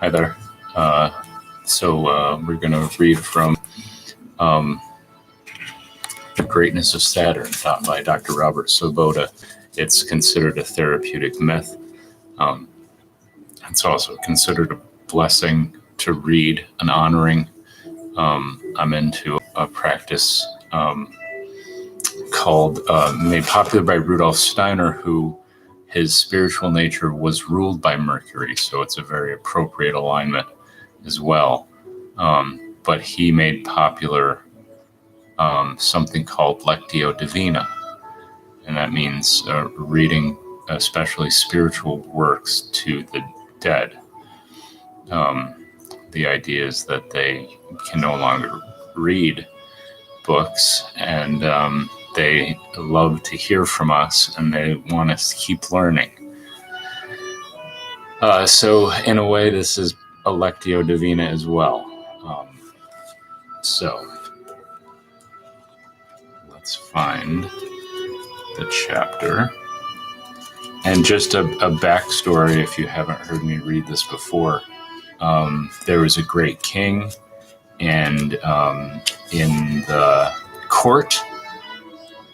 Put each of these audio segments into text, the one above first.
Hi there. We're going to read from The Greatness of Saturn, taught by Dr. Robert Svoboda. It's considered a therapeutic myth. It's also considered a blessing to read, an honoring. I'm into a practice made popular by Rudolf Steiner, who his spiritual nature was ruled by Mercury, so it's a very appropriate alignment as well. But he made popular something called Lectio Divina, and that means reading especially spiritual works to the dead. The idea is that they can no longer read books, and they love to hear from us, and they want us to keep learning. So in a way, this is a Lectio Divina as well. So let's find the chapter. And just a backstory, if you haven't heard me read this before. There was a great king, and in the court,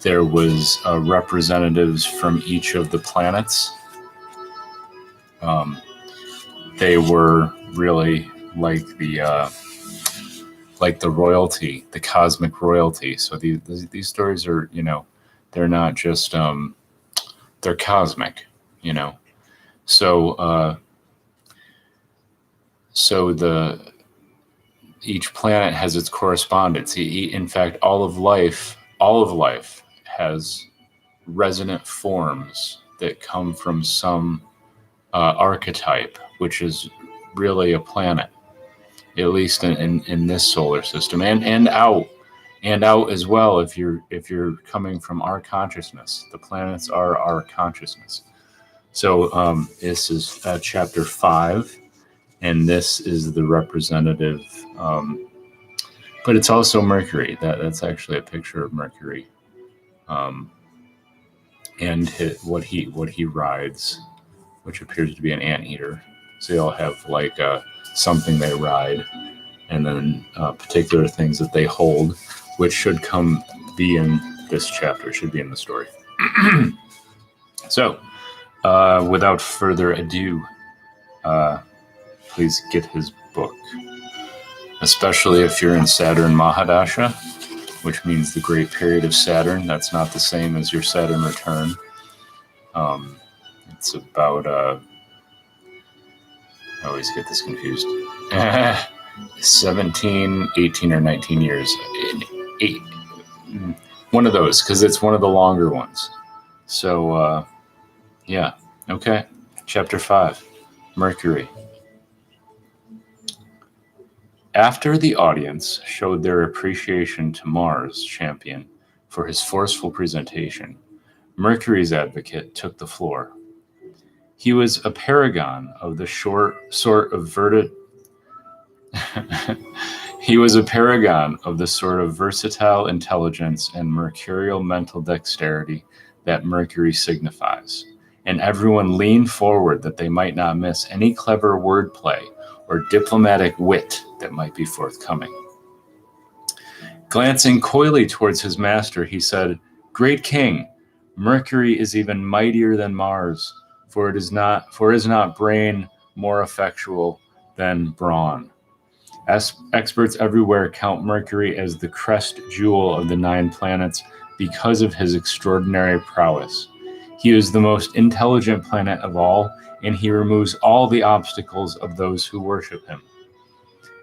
there was representatives from each of the planets. They were really like the royalty, the cosmic royalty. So these stories are, they're not just they're cosmic, So each planet has its correspondence. In fact, all of life has resonant forms that come from some archetype, which is really a planet, at least in this solar system, and out as well. If you're coming from our consciousness, the planets are our consciousness. So this is chapter 5. And this is the representative, but it's also Mercury. That's actually a picture of Mercury, and what he rides, which appears to be an anteater. So they all have like something they ride, and then particular things that they hold, which should be in this chapter. Should be in the story. So, without further ado. Please get his book, especially if you're in Saturn Mahadasha, which means the great period of Saturn. That's not the same as your Saturn return. It's about, I always get this confused, 17, 18, or 19 years. One of those, because it's one of the longer ones. So, yeah, okay. Chapter 5, Mercury. After the audience showed their appreciation to Mars' champion for his forceful presentation, Mercury's advocate took the floor. He was a paragon of the sort of versatile intelligence and mercurial mental dexterity that Mercury signifies, and everyone leaned forward that they might not miss any clever wordplay or diplomatic wit that might be forthcoming. Glancing coyly towards his master, he said, "Great king, Mercury is even mightier than Mars, for is not brain more effectual than brawn. Experts everywhere count Mercury as the crest jewel of the 9 planets because of his extraordinary prowess. He is the most intelligent planet of all, and he removes all the obstacles of those who worship him.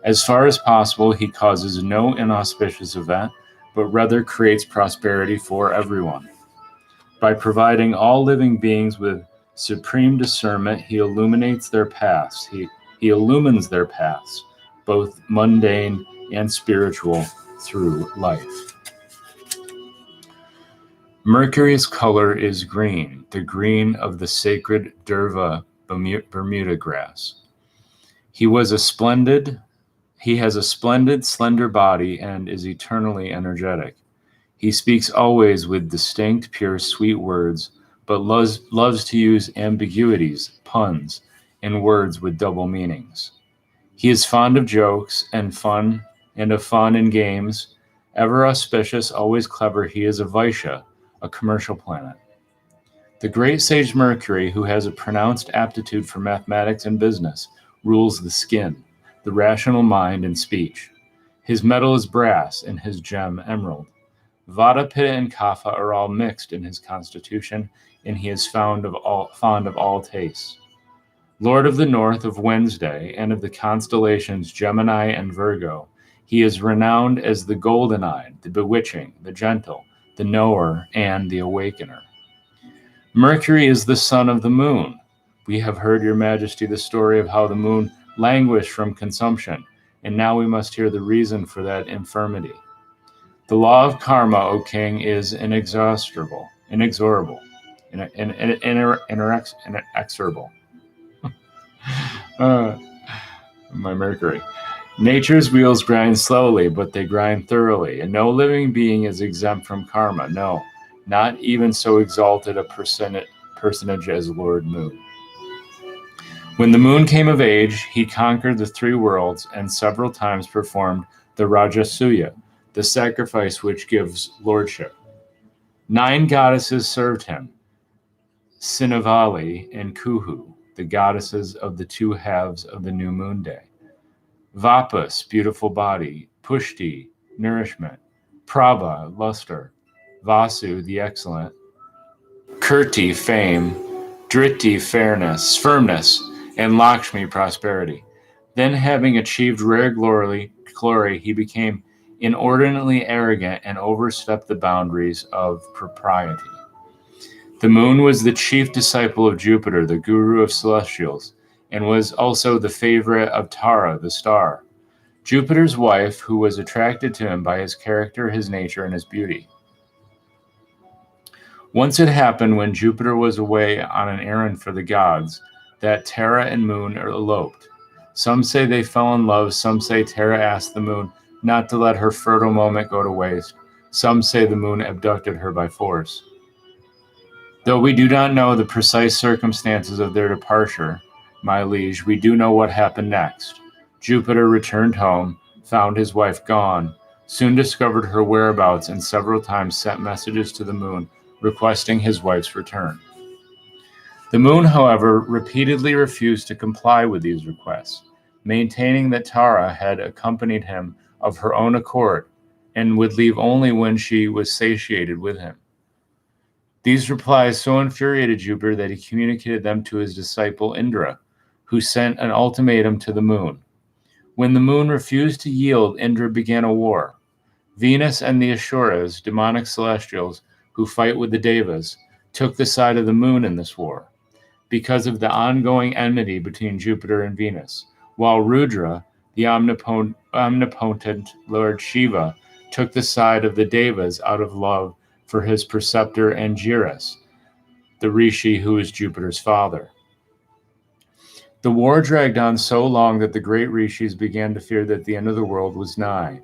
As far as possible, he causes no inauspicious event, but rather creates prosperity for everyone. By providing all living beings with supreme discernment, he illuminates their paths. He illumines their paths, both mundane and spiritual, through life. Mercury's color is green, the green of the sacred Durva Bermuda grass. He has a splendid, slender body and is eternally energetic. He speaks always with distinct, pure, sweet words, but loves to use ambiguities, puns, and words with double meanings. He is fond of jokes and of fun and games. Ever auspicious, always clever, he is a Vaishya, a commercial planet. The great sage Mercury, who has a pronounced aptitude for mathematics and business, rules the skin, the rational mind, and speech. His metal is brass, and his gem emerald. Vata, Pitta, and Kapha are all mixed in his constitution, and he is fond of all tastes. Lord of the North, of Wednesday, and of the constellations Gemini and Virgo, he is renowned as the golden-eyed, the bewitching, the gentle, the knower, and the awakener. Mercury is the son of the moon. We have heard, Your Majesty, the story of how the moon languished from consumption, and now we must hear the reason for that infirmity. The law of karma, O king, is inexorable. My Mercury. Nature's wheels grind slowly, but they grind thoroughly, and no living being is exempt from karma. No, not even so exalted a personage as Lord Moon. When the moon came of age, he conquered the three worlds and several times performed the Rajasuya, the sacrifice which gives lordship. 9 goddesses served him, Sinavali and Kuhu, the goddesses of the 2 halves of the new moon day. Vapas, beautiful body, Pushti, nourishment, Prabha, luster, Vasu, the excellent, Kirti, fame, Driti, firmness, and Lakshmi, prosperity. Then, having achieved rare glory, he became inordinately arrogant and overstepped the boundaries of propriety. The moon was the chief disciple of Jupiter, the guru of celestials, and was also the favorite of Tara, the star, Jupiter's wife, who was attracted to him by his character, his nature, and his beauty. Once it happened, when Jupiter was away on an errand for the gods, that Tara and Moon eloped. Some say they fell in love, some say Tara asked the moon not to let her fertile moment go to waste, some say the moon abducted her by force. Though we do not know the precise circumstances of their departure, my liege, we do know what happened next. Jupiter returned home, found his wife gone, soon discovered her whereabouts, and several times sent messages to the moon requesting his wife's return. The moon, however, repeatedly refused to comply with these requests, maintaining that Tara had accompanied him of her own accord and would leave only when she was satiated with him. These replies so infuriated Jupiter that he communicated them to his disciple Indra, who sent an ultimatum to the moon. When the moon refused to yield, Indra began a war. Venus and the Asuras, demonic celestials who fight with the Devas, took the side of the moon in this war, because of the ongoing enmity between Jupiter and Venus, while Rudra, the omnipotent Lord Shiva, took the side of the Devas out of love for his preceptor Angiras, the rishi who is Jupiter's father. The war dragged on so long that the great rishis began to fear that the end of the world was nigh.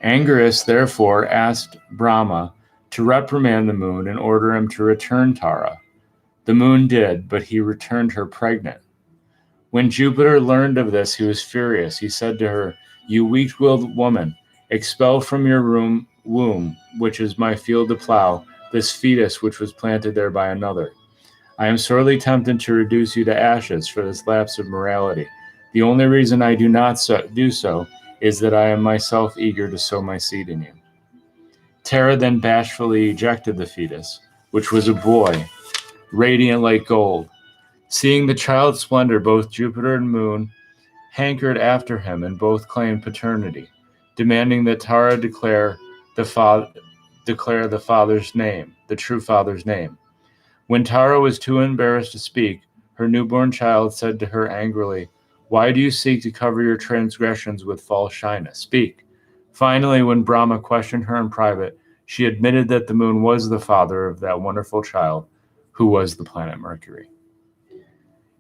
Angiras therefore asked Brahma to reprimand the moon and order him to return Tara. The moon did, but he returned her pregnant. When Jupiter learned of this, he was furious. He said to her, "You weak-willed woman, expel from your womb, which is my field to plow, this fetus which was planted there by another. I am sorely tempted to reduce you to ashes for this lapse of morality. The only reason I do not do so is that I am myself eager to sow my seed in you." Tara then bashfully ejected the fetus, which was a boy, radiant like gold. Seeing the child's splendor, both Jupiter and Moon hankered after him, and both claimed paternity, demanding that Tara declare the father's name, the true father's name. When Tara was too embarrassed to speak, her newborn child said to her angrily, "Why do you seek to cover your transgressions with false shyness? Speak." Finally, when Brahma questioned her in private, she admitted that the moon was the father of that wonderful child, who was the planet Mercury.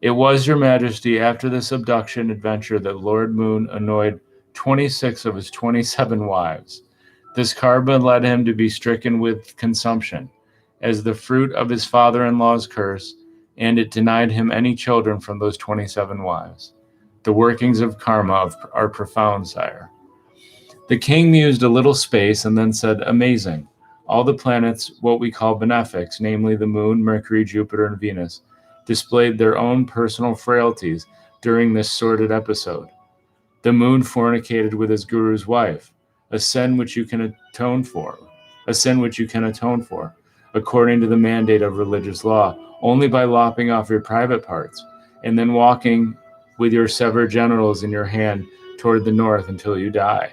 It was, Your Majesty, after this abduction adventure that Lord Moon annoyed 26 of his 27 wives. This karma led him to be stricken with consumption, as the fruit of his father-in-law's curse, and it denied him any children from those 27 wives. The workings of karma are profound, sire. The king mused a little space and then said, amazing. All the planets, what we call benefics, namely the moon, Mercury, Jupiter, and Venus, displayed their own personal frailties during this sordid episode. The moon fornicated with his guru's wife, a sin which you can atone for, according to the mandate of religious law, only by lopping off your private parts, and then walking with your severed genitals in your hand toward the north until you die.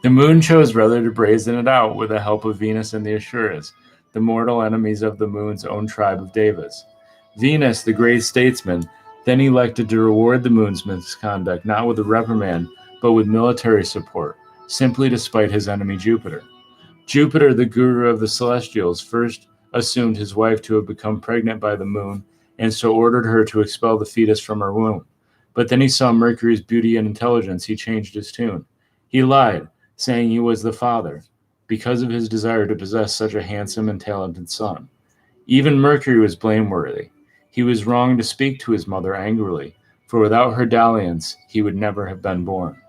The moon chose rather to brazen it out with the help of Venus and the Asuras, the mortal enemies of the moon's own tribe of Devas. Venus, the great statesman, then elected to reward the moon's misconduct not with a reprimand, but with military support, simply to spite his enemy Jupiter. Jupiter, the guru of the celestials, first assumed his wife to have become pregnant by the moon, and so ordered her to expel the fetus from her womb. But then he saw Mercury's beauty and intelligence. He changed his tune. He lied, saying he was the father, because of his desire to possess such a handsome and talented son. Even Mercury was blameworthy. He was wrong to speak to his mother angrily, for without her dalliance, he would never have been born.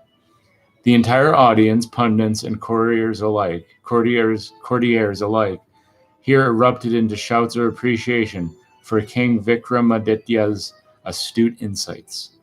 The entire audience, pundits and courtiers alike, here erupted into shouts of appreciation for King Vikramaditya's astute insights.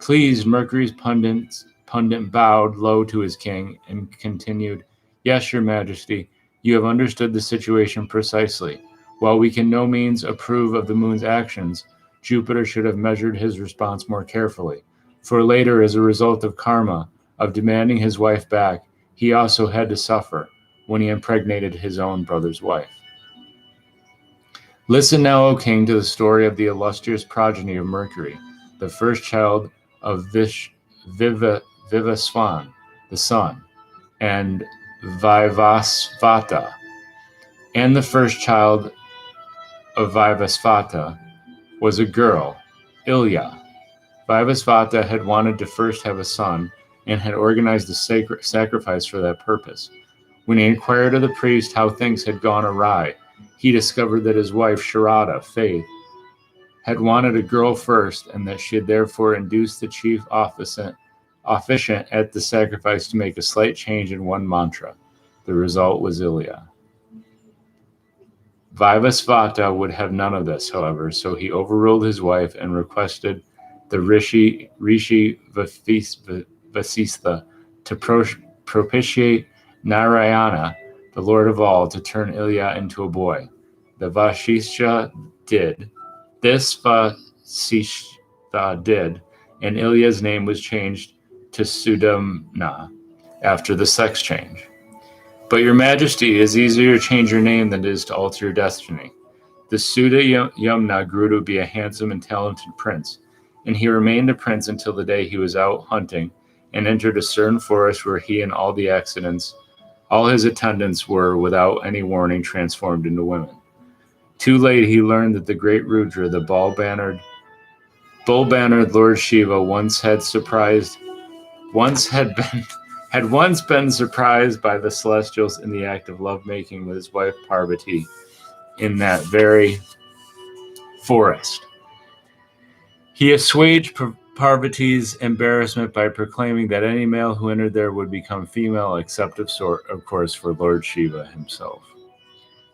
Pleased, Mercury's pundit bowed low to his king and continued, Yes, your majesty, you have understood the situation precisely. While we can no means approve of the moon's actions, Jupiter should have measured his response more carefully, for later, as a result of karma, of demanding his wife back, he also had to suffer when he impregnated his own brother's wife. Listen now, O king, to the story of the illustrious progeny of Mercury, the first child of Vivaswan, the sun, and Vivasvata, and the first child of Vivasvata was a girl, Ilya. Vivasvata had wanted to first have a son and had organized a sacrifice for that purpose. When he inquired of the priest how things had gone awry, he discovered that his wife, Sharada, Faith, had wanted a girl first and that she had therefore induced the chief officiant at the sacrifice to make a slight change in one mantra. The result was Ilya. Vivasvata would have none of this, however, so he overruled his wife and requested the Rishi Vasistha to propitiate Narayana, the Lord of all, to turn Ilya into a boy. The Vasistha did. This Vasistha did, and Ilya's name was changed to Sudamna after the sex change. But your majesty, it is easier to change your name than it is to alter your destiny. The Suda Yamna grew to be a handsome and talented prince, and he remained a prince until the day he was out hunting and entered a certain forest where he and all his attendants were, without any warning, transformed into women. Too late, he learned that the great Rudra, the bull-bannered Lord Shiva, had once been surprised by the celestials in the act of lovemaking with his wife Parvati in that very forest. He assuaged Parvati's embarrassment by proclaiming that any male who entered there would become female, except of course for Lord Shiva himself.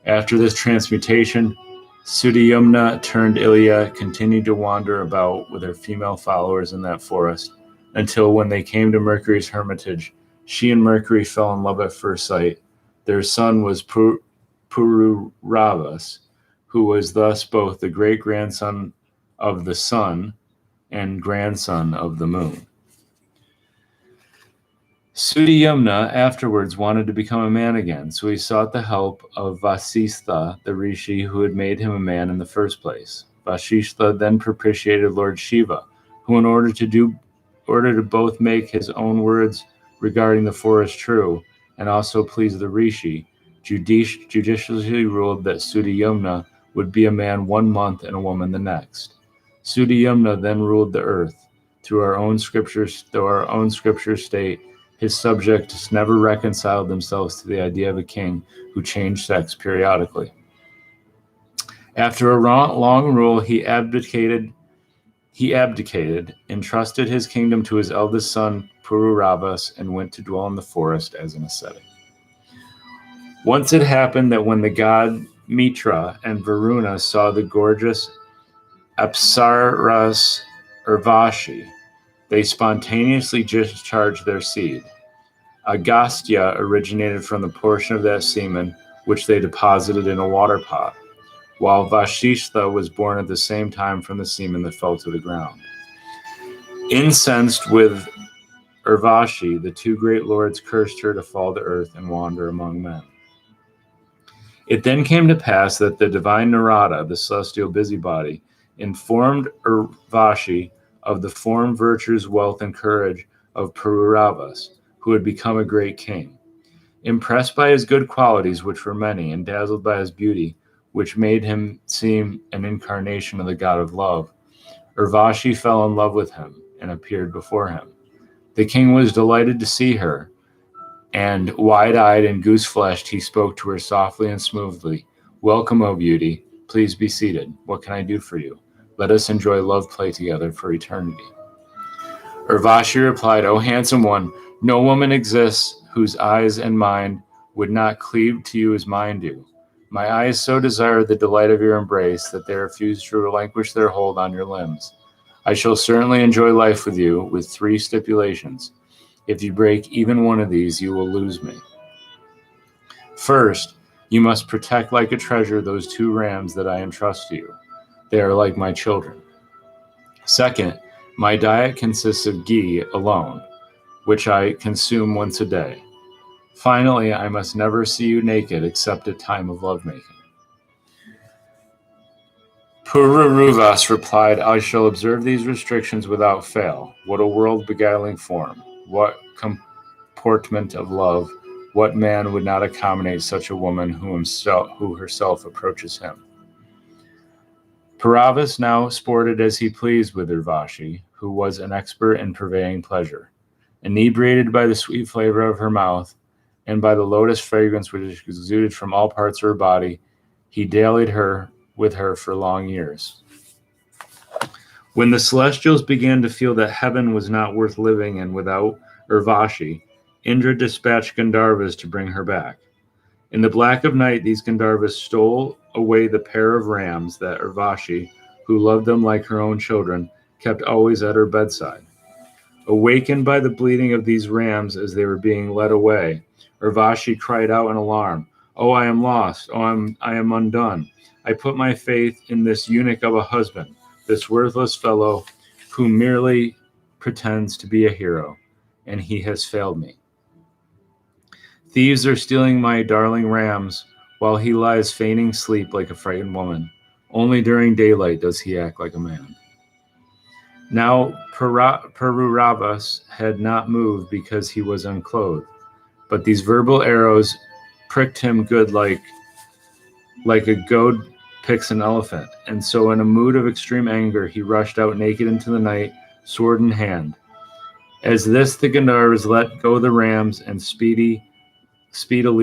After this transmutation, Sudayamna turned Ilya, continued to wander about with her female followers in that forest, until when they came to Mercury's hermitage, she and Mercury fell in love at first sight. Their son was Pururavas, who was thus both the great-grandson of the sun and grandson of the moon. Sudayamna afterwards wanted to become a man again, so he sought the help of Vasistha, the rishi who had made him a man in the first place. Vasistha then propitiated Lord Shiva, who, in order to both make his own words regarding the forest true and also please the rishi, judiciously ruled that Sudayamna would be a man 1 month and a woman the next. Sudayamna then ruled the earth. Though our own scriptures state, his subjects never reconciled themselves to the idea of a king who changed sex periodically. After a long rule, he abdicated He abdicated, entrusted his kingdom to his eldest son Pururavas, and went to dwell in the forest as an ascetic. Once it happened that when the god Mitra and Varuna saw the gorgeous Apsaras Urvashi, they spontaneously discharged their seed. Agastya originated from the portion of that semen which they deposited in a water pot, while Vashishta was born at the same time from the semen that fell to the ground. Incensed with Urvashi, the two great lords cursed her to fall to earth and wander among men. It then came to pass that the divine Narada, the celestial busybody, informed Urvashi of the form, virtues, wealth, and courage of Pururavas, who had become a great king. Impressed by his good qualities, which were many, and dazzled by his beauty, which made him seem an incarnation of the god of love, Urvashi fell in love with him and appeared before him. The king was delighted to see her, and wide-eyed and goose-fleshed, he spoke to her softly and smoothly. "Welcome, O beauty. Please be seated. What can I do for you? Let us enjoy love play together for eternity." Urvashi replied, "O handsome one, no woman exists whose eyes and mind would not cleave to you as mine do. My eyes so desire the delight of your embrace that they refuse to relinquish their hold on your limbs. I shall certainly enjoy life with you with 3 stipulations. If you break even one of these, you will lose me. First, you must protect like a treasure those 2 rams that I entrust to you. They are like my children. Second, my diet consists of ghee alone, which I consume once a day. Finally, I must never see you naked except at time of lovemaking." Pururuvas replied, "I shall observe these restrictions without fail. What a world-beguiling form! What comportment of love! What man would not accommodate such a woman who herself approaches him?" Puravas now sported as he pleased with Urvashi, who was an expert in purveying pleasure. Inebriated by the sweet flavor of her mouth and by the lotus fragrance which exuded from all parts of her body, he dallied with her for long years. When the celestials began to feel that heaven was not worth living in without Urvashi, Indra dispatched Gandharvas to bring her back. In the black of night, these Gandharvas stole away the pair of rams that Urvashi, who loved them like her own children, kept always at her bedside. Awakened by the bleating of these rams as they were being led away, Urvashi cried out in alarm, "Oh, I am lost! Oh, I am undone! I put my faith in this eunuch of a husband, this worthless fellow who merely pretends to be a hero, and he has failed me. Thieves are stealing my darling rams while he lies feigning sleep like a frightened woman. Only during daylight does he act like a man." Now Pururavas had not moved because he was unclothed, but these verbal arrows pricked him good like a goad picks an elephant, and so in a mood of extreme anger he rushed out naked into the night, sword in hand. As this, the Gandharvas let go the rams and speedily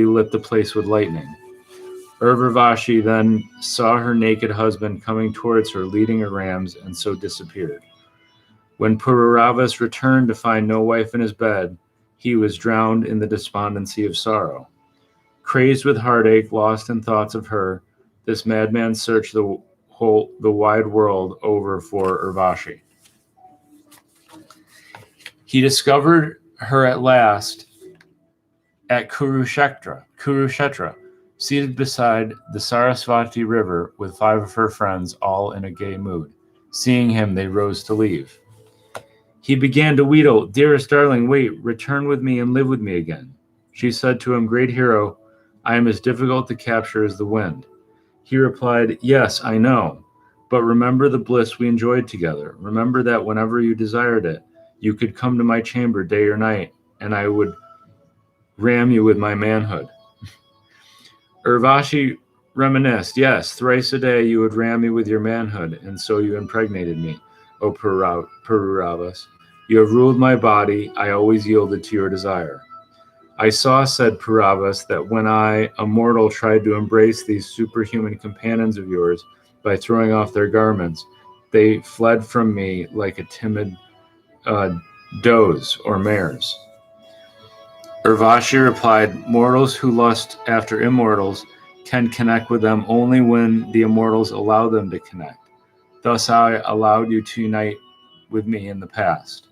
lit the place with lightning. Urvashi then saw her naked husband coming towards her leading her rams, and so disappeared. When Pururavas returned to find no wife in his bed, he was drowned in the despondency of sorrow. Crazed with heartache, lost in thoughts of her, this madman searched the wide world over for Urvashi. He discovered her at last at Kurukshetra, seated beside the Sarasvati River with 5 of her friends, all in a gay mood. Seeing him, they rose to leave. He began to wheedle, "Dearest darling, wait, return with me and live with me again." She said to him, "Great hero, I am as difficult to capture as the wind." He replied, "Yes, I know, but remember the bliss we enjoyed together. Remember that whenever you desired it, you could come to my chamber day or night, and I would ram you with my manhood." Urvashi reminisced, "Yes, thrice a day you would ram me with your manhood, and so you impregnated me, O Pururavas. You have ruled my body, I always yielded to your desire. I saw," said Pururavas, "that when I, a mortal, tried to embrace these superhuman companions of yours by throwing off their garments, they fled from me like a timid does or mares. Urvashi replied, mortals who lust after immortals can connect with them only when the immortals allow them to connect. Thus I allowed you to unite with me in the past.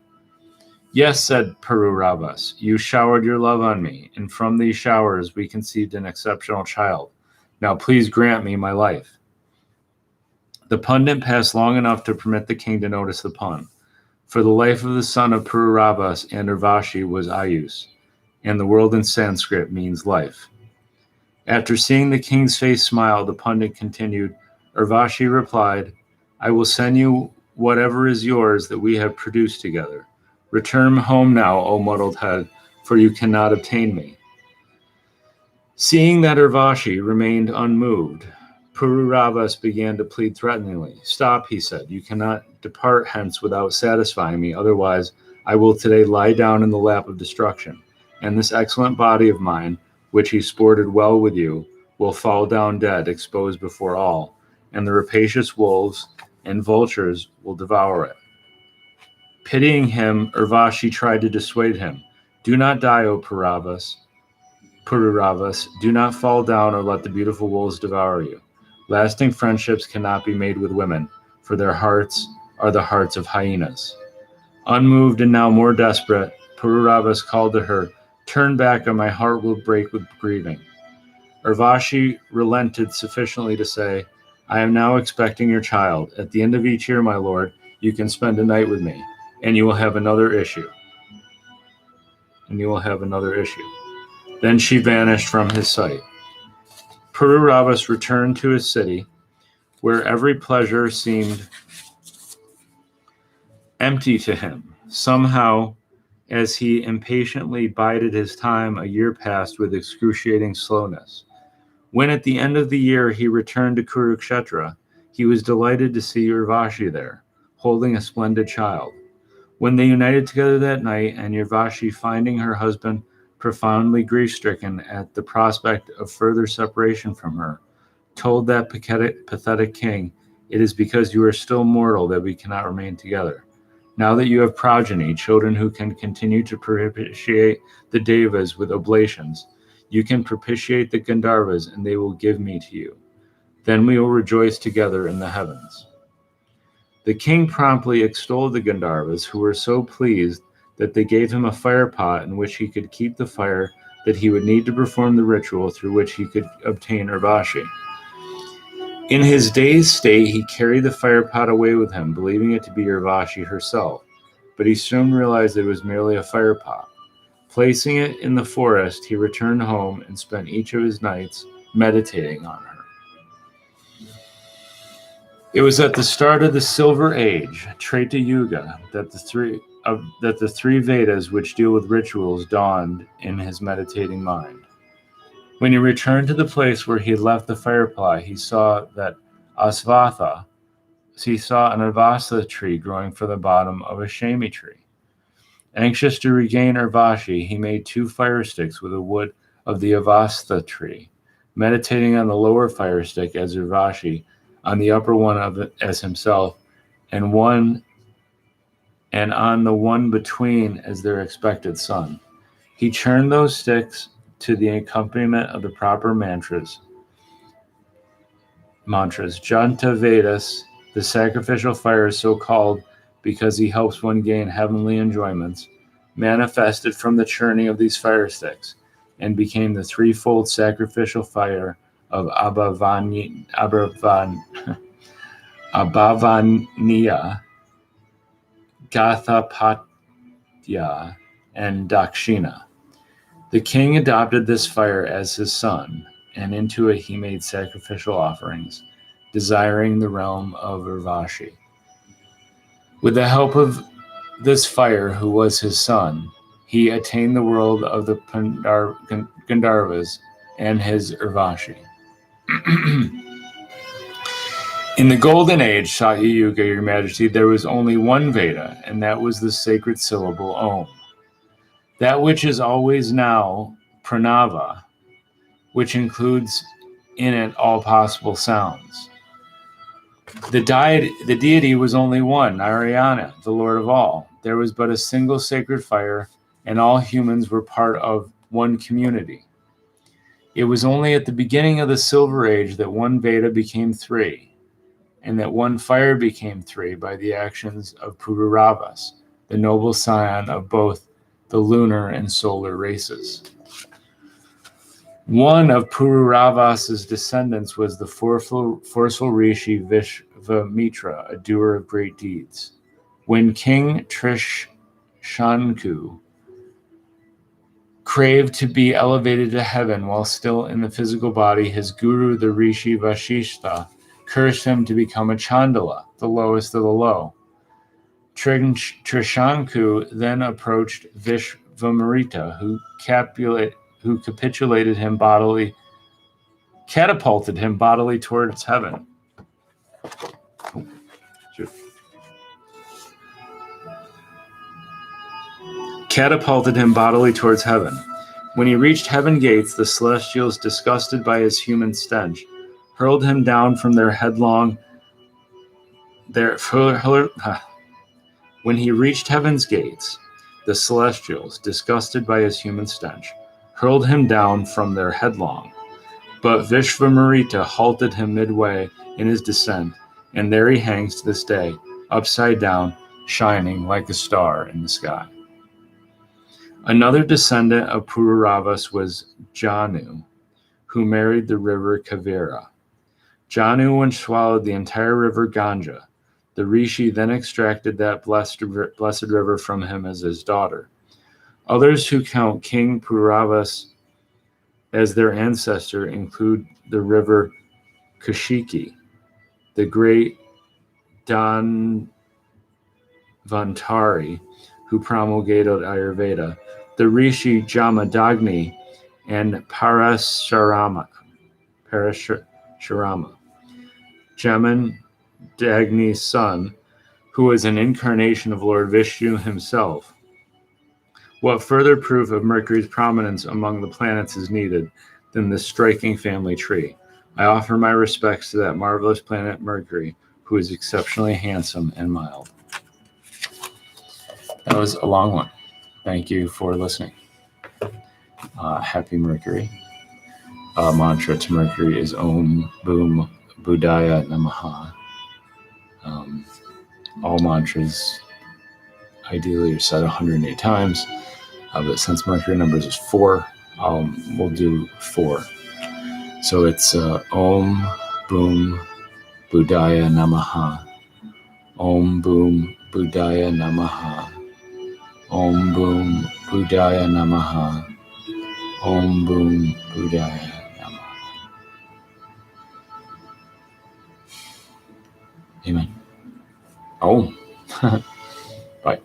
Yes, said Pururavas, you showered your love on me, and from these showers we conceived an exceptional child. Now please grant me my life. The pundit passed long enough to permit the king to notice the pun. For the life of the son of Pururavas and Urvashi was Ayus, and the word in Sanskrit means life. After seeing the king's face smile, the pundit continued, Urvashi replied, I will send you whatever is yours that we have produced together. Return home now, O muddled head, for you cannot obtain me. Seeing that Urvashi remained unmoved, Pururavas began to plead threateningly. Stop, he said. You cannot depart hence without satisfying me. Otherwise, I will today lie down in the lap of destruction, and this excellent body of mine, which he sported well with you, will fall down dead, exposed before all, and the rapacious wolves and vultures will devour it. Pitying him, Urvashi tried to dissuade him. Do not die, O Pururavas. Do not fall down or let the beautiful wolves devour you. Lasting friendships cannot be made with women, for their hearts are the hearts of hyenas. Unmoved and now more desperate, Pururavas called to her, Turn back or my heart will break with grieving. Urvashi relented sufficiently to say, I am now expecting your child. At the end of each year, my lord, you can spend a night with me, and you will have another issue. Then she vanished from his sight. Pururavas returned to his city, where every pleasure seemed empty to him. Somehow, as he impatiently bided his time, a year passed with excruciating slowness. When at the end of the year he returned to Kurukshetra, he was delighted to see Urvashi there, holding a splendid child. When they united together that night, and Urvashi, finding her husband profoundly grief-stricken at the prospect of further separation from her, told that pathetic king, It is because you are still mortal that we cannot remain together. Now that you have progeny, children who can continue to propitiate the Devas with oblations, you can propitiate the Gandharvas, and they will give me to you. Then we will rejoice together in the heavens. The king promptly extolled the Gandharvas, who were so pleased that they gave him a fire pot in which he could keep the fire that he would need to perform the ritual through which he could obtain Urvashi. In his dazed state, he carried the fire pot away with him, believing it to be Urvashi herself, but he soon realized that it was merely a fire pot. Placing it in the forest, he returned home and spent each of his nights meditating on her. It was at the start of the Silver Age, Treta Yuga, that the three Vedas which deal with rituals dawned in his meditating mind. When he returned to the place where he had left the firepot, he saw an avastha tree growing from the bottom of a shami tree. Anxious to regain Urvashi, he made 2 fire sticks with the wood of the avastha tree, meditating on the lower fire stick as Urvashi, on the upper one of it as himself, and on the one between as their expected son. He churned those sticks to the accompaniment of the proper mantras. Janta Vedas, the sacrificial fire is so called because he helps one gain heavenly enjoyments, manifested from the churning of these fire sticks, and became the threefold sacrificial fire of Abhavaniya, Gathapatya, and Dakshina. The king adopted this fire as his son, and into it he made sacrificial offerings, desiring the realm of Urvashi. With the help of this fire, who was his son, he attained the world of the Gandharvas and his Urvashi. In the Golden Age, Satya Yuga, Your Majesty, there was only one Veda, and that was the sacred syllable Om. That which is always now Pranava, which includes in it all possible sounds. The deity was only one, Narayana, the Lord of all. There was but a single sacred fire, and all humans were part of one community. It was only at the beginning of the Silver Age that one Veda became three, and that one fire became three by the actions of Pururavas, the noble scion of both the lunar and solar races. One of Pururavas's descendants was the forceful rishi Vishvamitra, a doer of great deeds. When King Trishanku craved to be elevated to heaven while still in the physical body, his guru, the rishi Vashishta, cursed him to become a Chandala, the lowest of the low. Trishanku then approached Vishvamarita, who catapulted him bodily towards heaven. When he reached heaven gates, the celestials, disgusted by his human stench, hurled him down from their headlong. When he reached heaven's gates, the celestials, disgusted by his human stench, hurled him down from their headlong. But Vishvamarita halted him midway in his descent, and there he hangs to this day, upside down, shining like a star in the sky. Another descendant of Pururavas was Janu, who married the river Kavira. Janu once swallowed the entire river Ganga. The rishi then extracted that blessed river from him as his daughter. Others who count King Pururavas as their ancestor include the river Kashiki, the great Dhanvantari, who promulgated Ayurveda, the rishi Jamadagni, and Parasharama. Jamandagni's son, who was an incarnation of Lord Vishnu himself. What further proof of Mercury's prominence among the planets is needed than this striking family tree? I offer my respects to that marvelous planet Mercury, who is exceptionally handsome and mild. That was a long one. Thank you for listening. Happy Mercury. Mantra to Mercury is Om Boom Buddhaya Namaha. All mantras ideally are said 108 times, but since Mercury numbers is 4, we'll do 4. So it's Om Boom Buddhaya Namaha. Om Boom Buddhaya Namaha. Om Boom Buddhaya Namaha. Om Boom Buddhaya Namaha. Amen. Om. Bye.